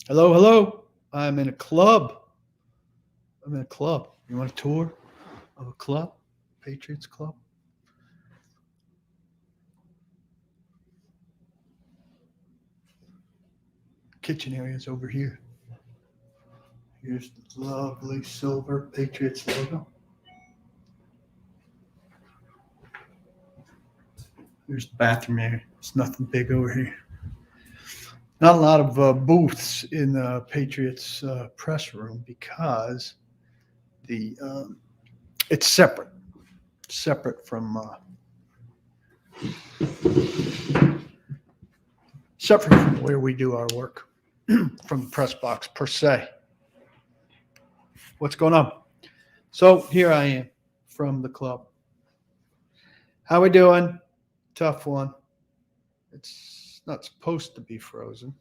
Hello, hello. I'm in a club. I'm in a club. You want a tour of a club? Patriots club? Kitchen area's over here. Here's the lovely silver Patriots logo. Here's the bathroom area. It's nothing big over here. Not a lot of booths in the Patriots press room because the it's separate from where we do our work, from the press box per se. What's going on? So here I am from the club. How we doing? Tough one. It's not supposed to be frozen.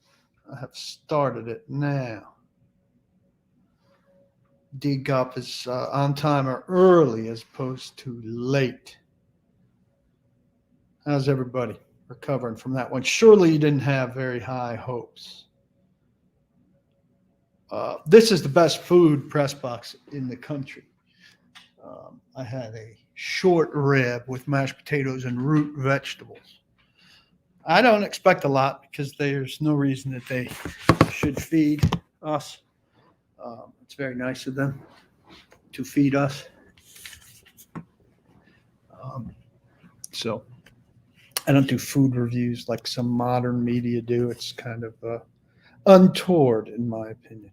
I have started it now. DGUP is on time or early as opposed to late. How's everybody recovering from that one? Surely you didn't have very high hopes. This is the best food press box in the country. I had a short rib with mashed potatoes and root vegetables. I don't expect a lot because there's no reason that they should feed us. It's very nice of them to feed us. So I don't do food reviews like some modern media do. It's kind of untoward, in my opinion.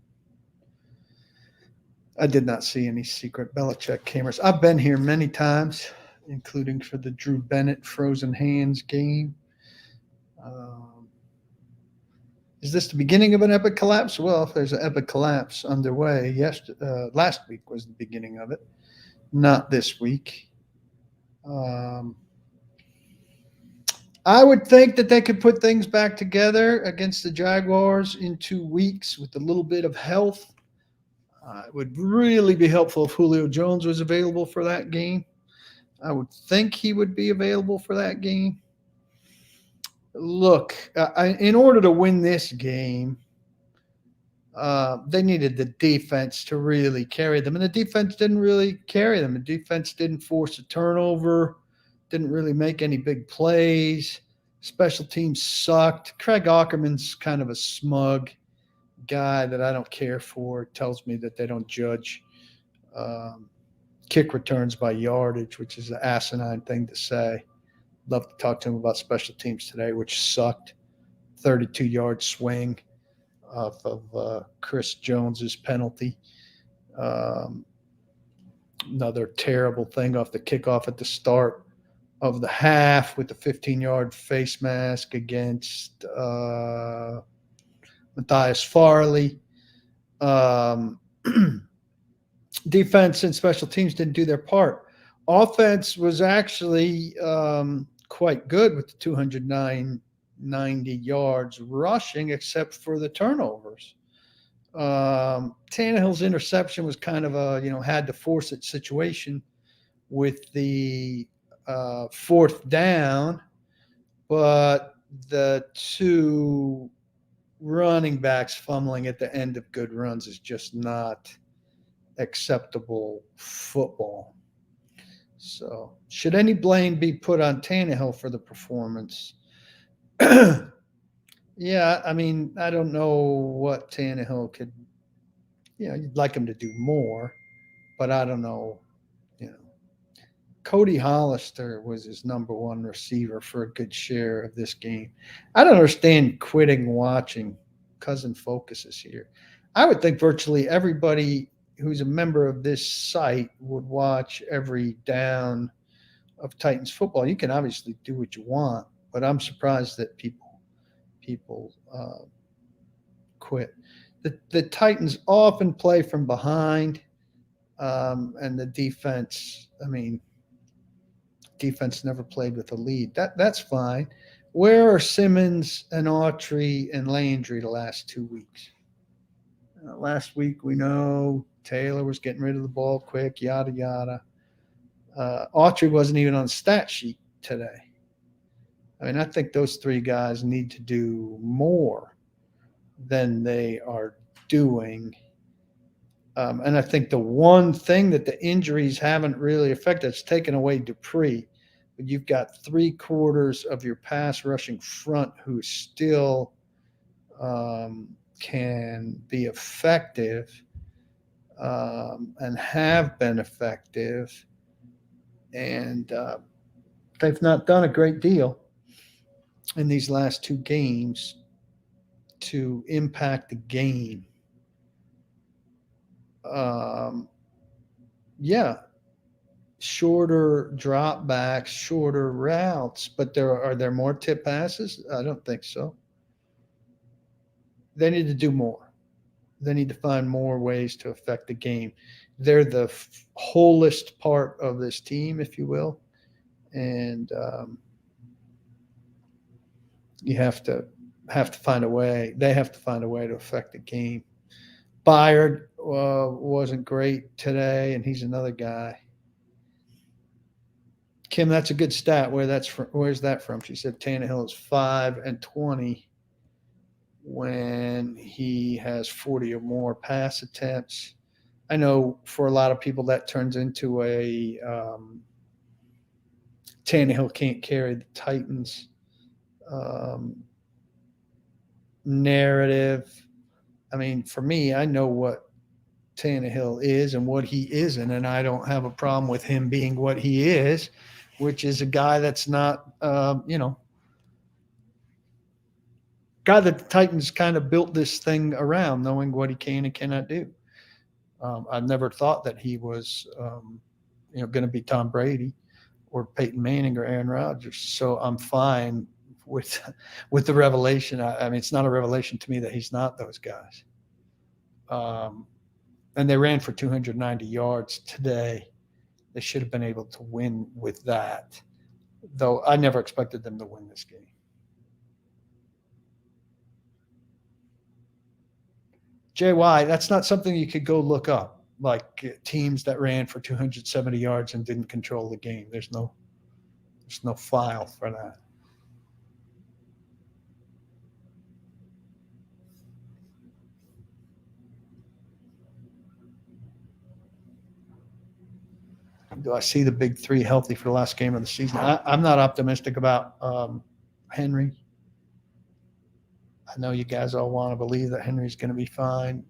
I did not see any secret Belichick cameras. I've been here many times, including for the Drew Bennett Frozen Hands game. Is this the beginning of an epic collapse? Well, if there's an epic collapse underway, last week was the beginning of it, not this week. I would think that they could put things back together against the Jaguars in 2 weeks with a little bit of health. It would really be helpful if Julio Jones was available for that game. I would think he would be available for that game. Look, in order to win this game, they needed the defense to really carry them. And the defense didn't really carry them. The defense didn't force a turnover, didn't really make any big plays. Special teams sucked. Craig Ackerman's kind of a smug guy that I don't care for. It tells me that they don't judge kick returns by yardage, which is an asinine thing to say. Love to talk to him about special teams today, which sucked. 32-yard swing off of Chris Jones's penalty. Another terrible thing off the kickoff at the start of the half with the 15-yard face mask against Matthias Farley. Defense and special teams didn't do their part. Offense was actually quite good with the 290 yards rushing, except for the turnovers. Tannehill's interception was kind of a had to force it situation with the fourth down, but the two running backs fumbling at the end of good runs is just not acceptable football. So, should any blame be put on Tannehill for the performance? Yeah, I mean, I don't know what Tannehill could. You'd like him to do more, but I don't know. Cody Hollister was his number one receiver for a good share of this game. I don't understand quitting watching. Cousin Focus is here. I would think virtually everybody who's a member of this site would watch every down of Titans football. You can obviously do what you want, but I'm surprised that people quit. The Titans often play from behind, and the defense. Defense never played with a lead. That's fine. Where are Simmons and Autry and Landry the last 2 weeks? Last week we know Taylor was getting rid of the ball quick, yada yada. Autry wasn't even on the stat sheet today. I think those three guys need to do more. than they are doing. And I think the one thing that the injuries haven't really affected, it's taken away Dupree, but you've got 3/4 of your pass rushing front who still can be effective and have been effective. And they've not done a great deal in these last two games to impact the game. Um, yeah, shorter drop backs, shorter routes, but there more tip passes? I don't think so. They need to do more. They need to find more ways to affect the game. They're the wholest part of this team, if you will, and you have to find a way. They have to find a way to affect the game. Byard wasn't great today, and he's another guy. Kim, that's a good stat. Where's that from? She said Tannehill is 5-20 when he has 40 or more pass attempts. I know for a lot of people that turns into a Tannehill can't carry the Titans um, narrative. I mean, for me, I know what Tannehill is and what he isn't, and I don't have a problem with him being what he is, which is a guy that's not, guy that the Titans kind of built this thing around, knowing what he can and cannot do. I never thought that he was, going to be Tom Brady or Peyton Manning or Aaron Rodgers. So I'm fine with with the revelation. I mean, it's not a revelation to me that he's not those guys. Um, and they ran for 290 yards today. They should have been able to win with that, though I never expected them to win this game. JY, that's not something you could go look up, like teams that ran for 270 yards and didn't control the game. There's no file for that. Do I see the big three healthy for the last game of the season? I'm not optimistic about Henry. I know you guys all want to believe that Henry's going to be fine.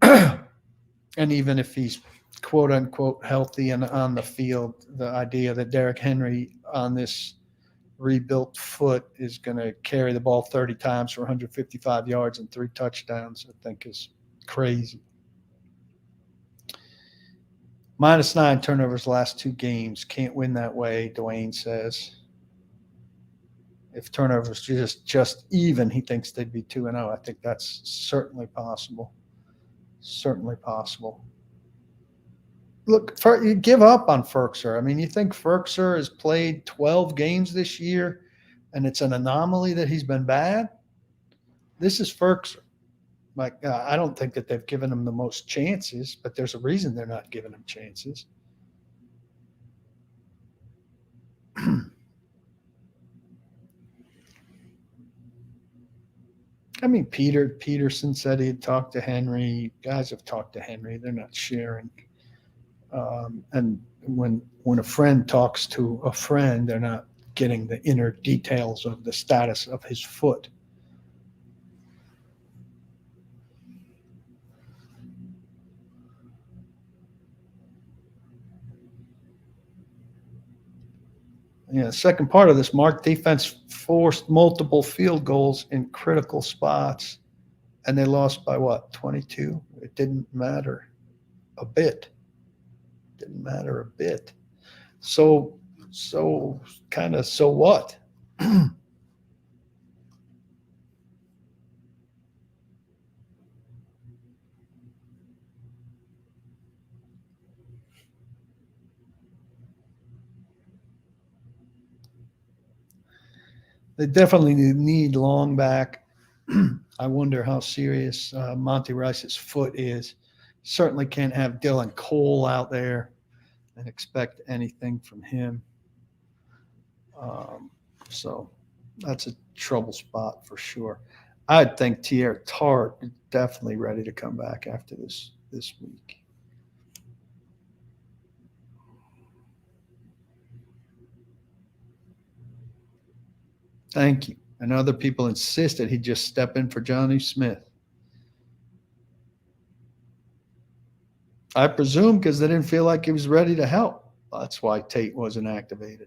And even if he's quote unquote healthy and on the field, the idea that Derrick Henry on this rebuilt foot is going to carry the ball 30 times for 155 yards and 3 touchdowns, I think is crazy. -9 turnovers last two games. Can't win that way, Dwayne says. If turnovers just even, he thinks they'd be 2-0. I think that's certainly possible. Certainly possible. Look, you give up on Ferkser. I mean, you think Ferkser has played 12 games this year, and it's an anomaly that he's been bad? This is Ferkser. Like, I don't think that they've given him the most chances, but there's a reason they're not giving him chances. I mean, Peterson said he'd talked to Henry. Guys have talked to Henry. They're not sharing. And when a friend talks to a friend, they're not getting the inner details of the status of his foot. Yeah, second part of this, Mark, defense forced multiple field goals in critical spots, and they lost by what, 22? It didn't matter a bit. Didn't matter a bit. So kind of so what? They definitely need long back. I wonder how serious Monty Rice's foot is. Certainly can't have Dylan Cole out there and expect anything from him. Um, so that's a trouble spot for sure. I think Tierre Tart is definitely ready to come back after this week. Thank you. And other people insisted he just step in for Johnny Smith. I presume because they didn't feel like he was ready to help. That's why Tate wasn't activated.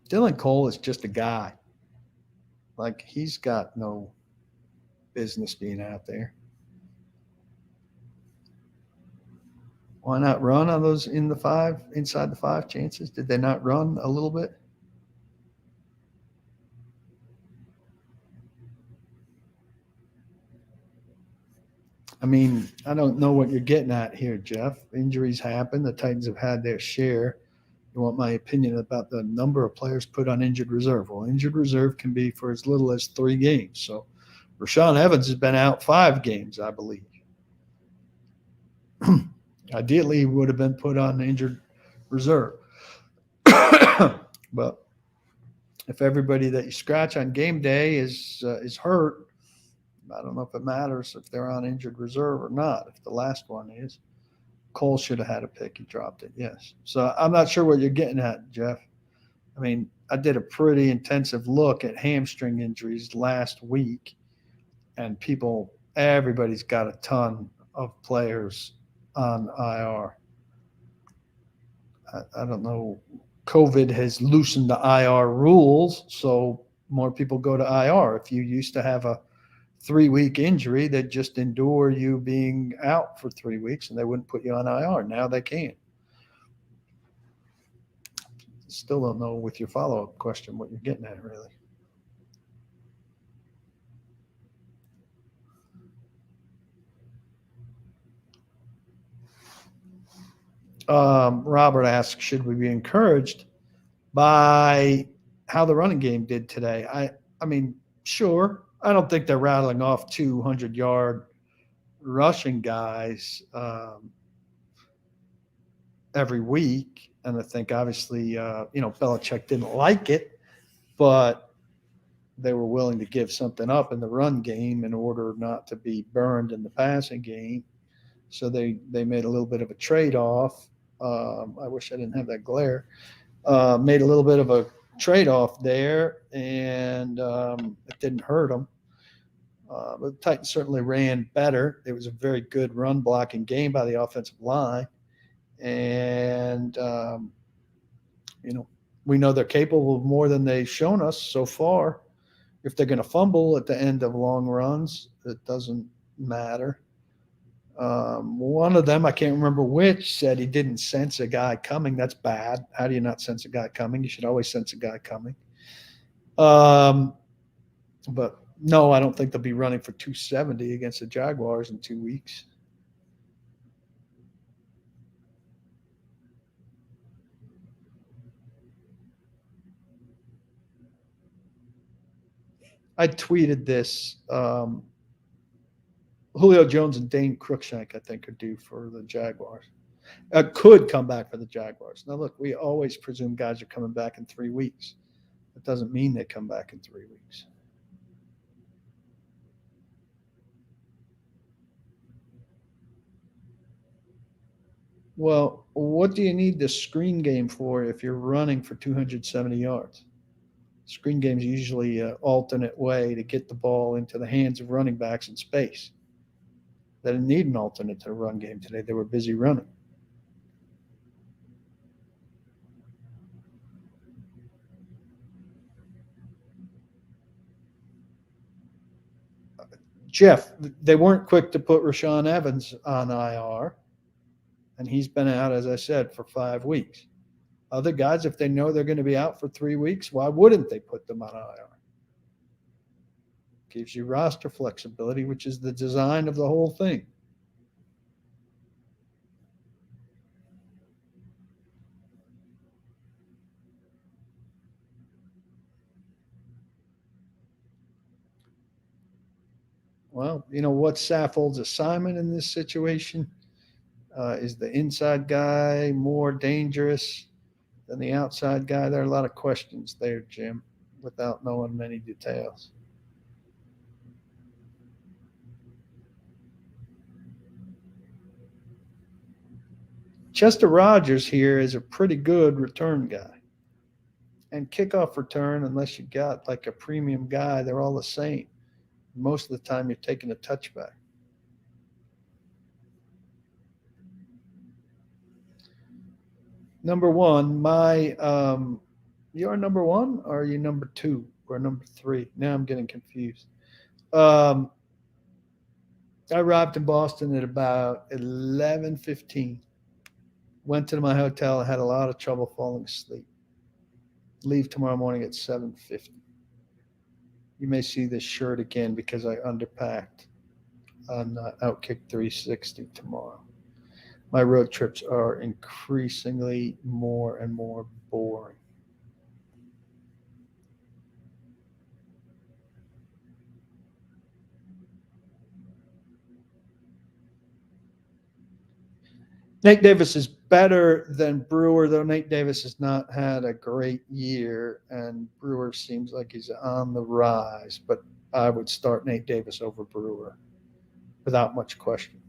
Dylan Cole is just a guy. Like he's got no business being out there. Why not run on those in the five, inside the five chances? Did they not run a little bit? I mean, I don't know what you're getting at here, Jeff. Injuries happen. The Titans have had their share. You want my opinion about the number of players put on injured reserve? Well, injured reserve can be for as little as 3 games. So Rashawn Evans has been out 5 games, I believe. Ideally, he would have been put on injured reserve. But if everybody that you scratch on game day is hurt, I don't know if it matters if they're on injured reserve or not. If the last one is, Cole should have had a pick. He dropped it. Yes. So I'm not sure what you're getting at, Jeff. I mean, I did a pretty intensive look at hamstring injuries last week, and everybody's got a ton of players on IR. I don't know. COVID has loosened the IR rules, so more people go to IR. If you used to have a 3 week injury, they'd just endure you being out for 3 weeks and they wouldn't put you on IR. Now they can. Still don't know with your follow up question what you're getting at, really. Robert asks, should we be encouraged by how the running game did today? I mean, sure. I don't think they're rattling off 200-yard rushing guys every week. And I think obviously, Belichick didn't like it, but they were willing to give something up in the run game in order not to be burned in the passing game. So they made a little bit of a trade off. I wish I didn't have that glare. Made a little bit of a trade off there, and it didn't hurt them. But the Titans certainly ran better. It was a very good run blocking game by the offensive line. And, we know they're capable of more than they've shown us so far. If they're going to fumble at the end of long runs, it doesn't matter. One of them, I can't remember which, said he didn't sense a guy coming. That's bad. How do you not sense a guy coming? You should always sense a guy coming. But no, I don't think they'll be running for 270 against the Jaguars in 2 weeks. I tweeted this. Julio Jones and Dane Cruikshank, I think, are due for the Jaguars. Could come back for the Jaguars. Now, look, we always presume guys are coming back in 3 weeks. That doesn't mean they come back in 3 weeks. Well, what do you need the screen game for if you're running for 270 yards? Screen games usually an alternate way to get the ball into the hands of running backs in space. They didn't need an alternate to the run game today. They were busy running. Jeff, they weren't quick to put Rashawn Evans on IR, and he's been out, as I said, for 5 weeks. Other guys, if they know they're going to be out for 3 weeks, why wouldn't they put them on IR? Gives you roster flexibility, which is the design of the whole thing. Well, what's Saffold's assignment in this situation? Is the inside guy more dangerous? than the outside guy. There are a lot of questions there, Jim, without knowing many details. Chester Rogers here is a pretty good return guy. And kickoff return, unless you got like a premium guy, they're all the same. Most of the time, you're taking a touchback. Number one, you're number one, or are you number two or number three? Now I'm getting confused. Um, I arrived in Boston at about 11:15. Went to my hotel and had a lot of trouble falling asleep. Leave tomorrow morning at 7:50. You may see this shirt again because I underpacked on Outkick 360 tomorrow. My road trips are increasingly more and more boring. Nate Davis is better than Brewer, though Nate Davis has not had a great year, and Brewer seems like he's on the rise. But I would start Nate Davis over Brewer without much question.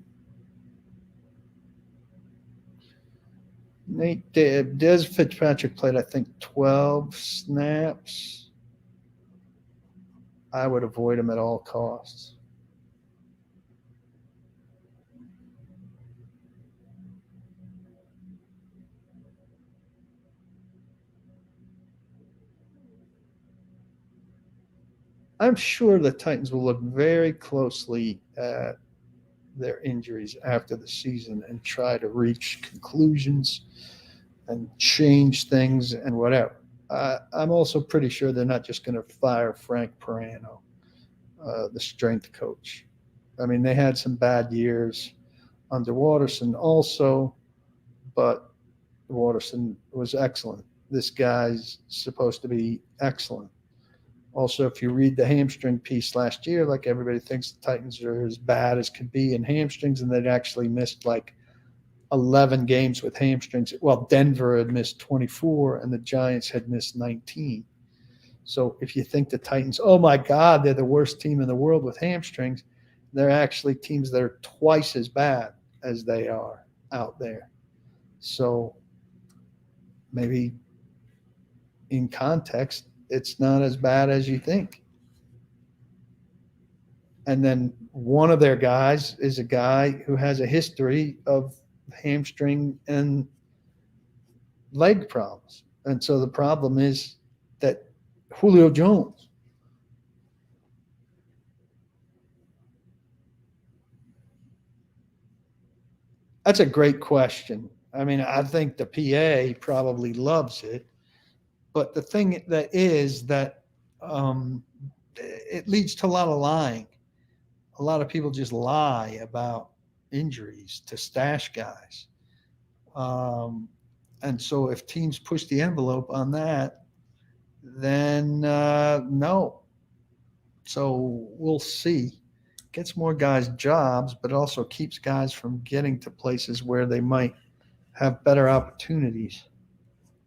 Des Fitzpatrick played, I think, 12 snaps. I would avoid him at all costs. I'm sure the Titans will look very closely at their injuries after the season and try to reach conclusions and change things and whatever. I'm also pretty sure they're not just going to fire Frank Perano, the strength coach. I mean, they had some bad years under Watterson also, but Watterson was excellent. This guy's supposed to be excellent. Also, if you read the hamstring piece last year, like everybody thinks the Titans are as bad as could be in hamstrings, and they'd actually missed like 11 games with hamstrings. Well, Denver had missed 24, and the Giants had missed 19. So if you think the Titans, oh my God, they're the worst team in the world with hamstrings, they're actually teams that are twice as bad as they are out there. So maybe in context, it's not as bad as you think. And then one of their guys is a guy who has a history of hamstring and leg problems. And so the problem is that Julio Jones, that's a great question. I mean, I think the PA probably loves it. But the thing that is that it leads to a lot of lying. A lot of people just lie about injuries to stash guys. And so if teams push the envelope on that, then no. So we'll see. Gets more guys jobs, but also keeps guys from getting to places where they might have better opportunities.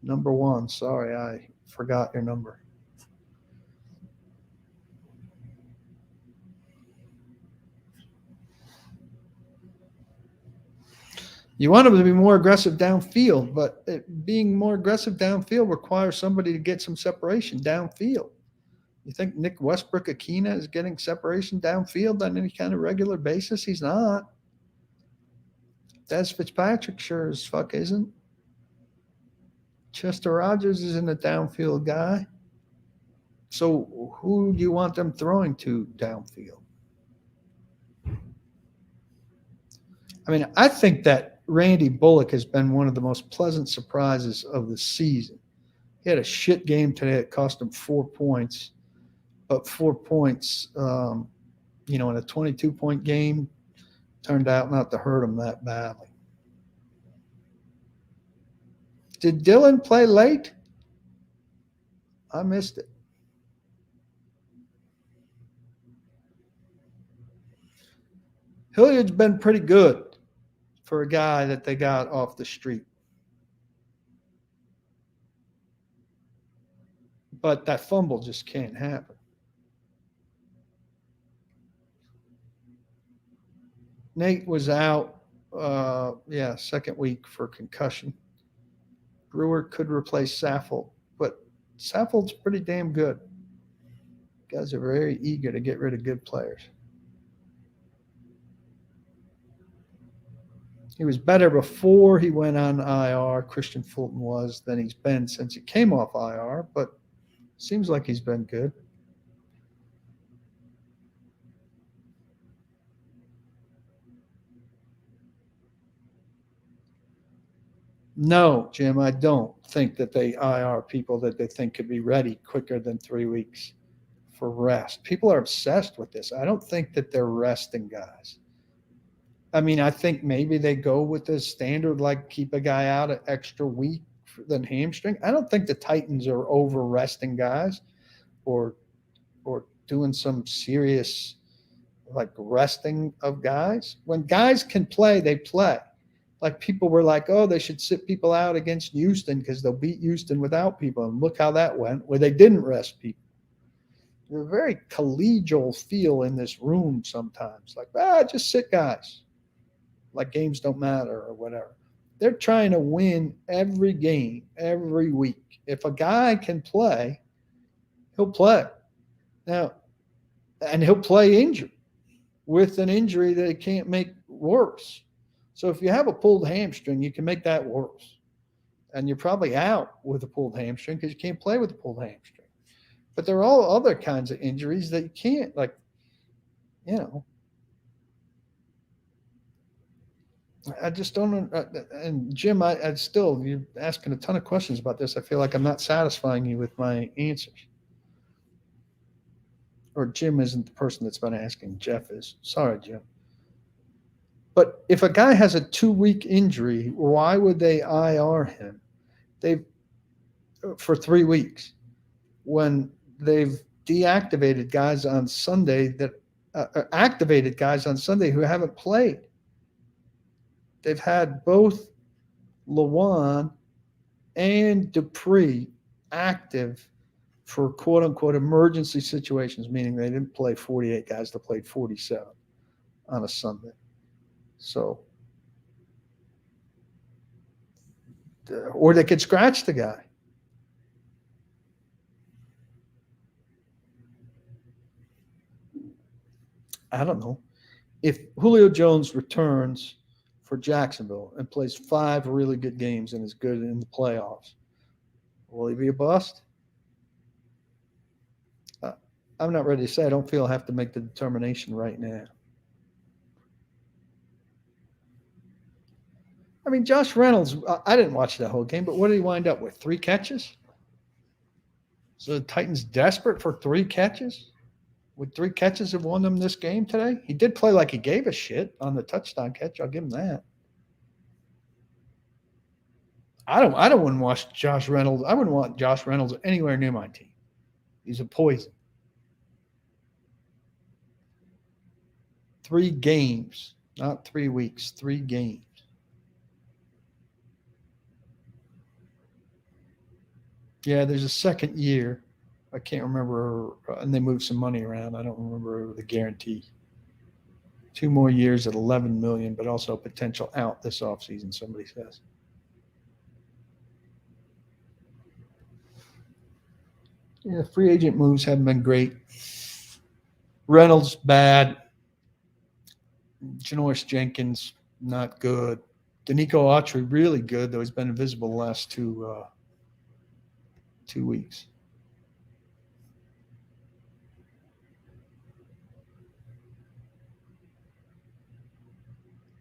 Number one, sorry, I forgot your number. You want them to be more aggressive downfield, but being more aggressive downfield requires somebody to get some separation downfield. You think Nick Westbrook Akina is getting separation downfield on any kind of regular basis? He's not. Des Fitzpatrick sure as fuck isn't. Chester Rogers isn't a downfield guy. So who do you want them throwing to downfield? I mean, I think that Randy Bullock has been one of the most pleasant surprises of the season. He had a shit game today that cost him 4 points, but 4 points, in a 22-point game turned out not to hurt him that badly. Did Dylan play late? I missed it. Hilliard's been pretty good for a guy that they got off the street. But that fumble just can't happen. Nate was out, second week for concussion. Brewer could replace Saffold, but Saffold's pretty damn good. Guys are very eager to get rid of good players. He was better before he went on IR, Christian Fulton was, than he's been since he came off IR, but seems like he's been good. No, Jim, I don't think that they IR people that they think could be ready quicker than 3 weeks for rest. People are obsessed with this. I don't think that they're resting guys. I mean, I think maybe they go with the standard, like keep a guy out an extra week than hamstring. I don't think the Titans are over resting guys or doing some serious like resting of guys. When guys can play, they play. Like people were like, oh, they should sit people out against Houston because they'll beat Houston without people. And look how that went, where they didn't rest people. There's a very collegial feel in this room sometimes. Like, just sit guys. Like games don't matter or whatever. They're trying to win every game, every week. If a guy can play, he'll play. Now, and he'll play injured with an injury that it can't make worse. So if you have a pulled hamstring, you can make that worse. And you're probably out with a pulled hamstring because you can't play with a pulled hamstring. But there are all other kinds of injuries that you can't, like, I just don't. And Jim, I still, you're asking a ton of questions about this. I feel like I'm not satisfying you with my answers. Or Jim isn't the person that's been asking. Jeff is. Sorry, Jim. But if a guy has a 2-week injury, why would they IR him? They've for 3 weeks when they've deactivated guys on Sunday that activated guys on Sunday who haven't played. They've had both Lawan and Dupree active for quote unquote emergency situations, meaning they didn't play 48 guys, they played 47 on a Sunday. So, or they could scratch the guy. I don't know. If Julio Jones returns for Jacksonville and plays 5 really good games and is good in the playoffs, will he be a bust? I'm not ready to say. I don't feel I have to make the determination right now. I mean, Josh Reynolds, I didn't watch that whole game, but what did he wind up with? 3 catches? So the Titans desperate for 3 catches? Would 3 catches have won them this game today? He did play like he gave a shit on the touchdown catch. I'll give him that. I wouldn't watch Josh Reynolds. I wouldn't want Josh Reynolds anywhere near my team. He's a poison. 3 games, not 3 weeks, 3 games. Yeah, there's a second year. I can't remember, and they moved some money around. I don't remember the guarantee. 2 more years at $11 million, but also potential out this offseason, somebody says. Yeah, free agent moves haven't been great. Reynolds, bad. Janoris Jenkins, not good. Danico Autry, really good, though he's been invisible the last 2 weeks.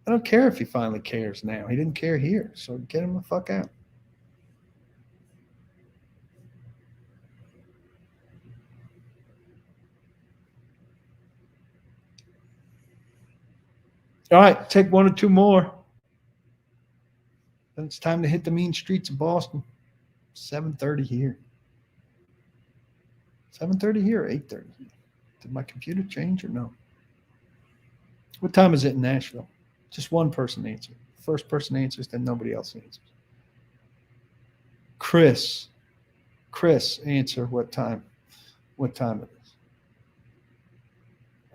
I don't care if he finally cares now. He didn't care here, so get him the fuck out. All right, take 1 or 2 more. Then it's time to hit the mean streets of Boston. 7:30 here. 7:30 here or 8:30 here? Did my computer change or no? What time is it in Nashville? Just one person answers. First person answers, then nobody else answers. Chris Chris, answer what time it is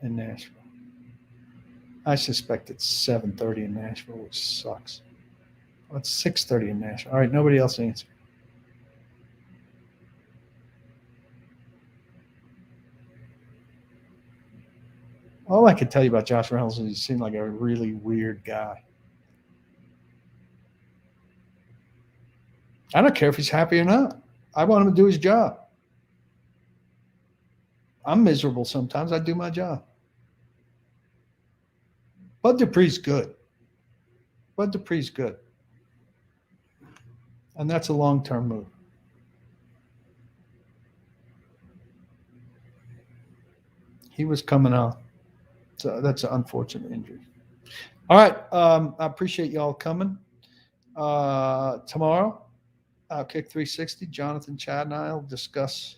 in Nashville. I suspect it's 7:30 in Nashville, which sucks. Well, it's 6:30 in Nashville. All right, nobody else answer. All I can tell you about Josh Reynolds is he seemed like a really weird guy. I don't care if he's happy or not. I want him to do his job. I'm miserable sometimes. I do my job. Bud Dupree's good. Bud Dupree's good. And that's a long-term move. He was coming out. So that's an unfortunate injury. All right. I appreciate y'all coming. Tomorrow, Kick 360, Jonathan, Chad, and I will discuss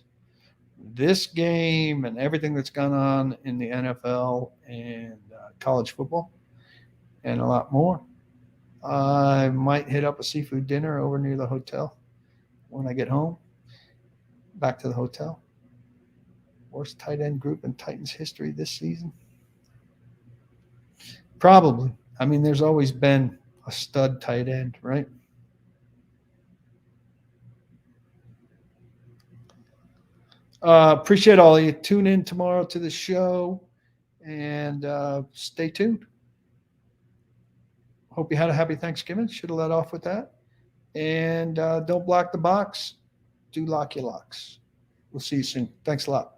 this game and everything that's gone on in the NFL and college football and a lot more. I might hit up a seafood dinner over near the hotel when I get home. Back to the hotel. Worst tight end group in Titans history this season? Probably. I mean, there's always been a stud tight end, right? Appreciate all of you. Tune in tomorrow to the show and stay tuned. Hope you had a happy Thanksgiving. Should have let off with that. And don't block the box. Do lock your locks. We'll see you soon. Thanks a lot.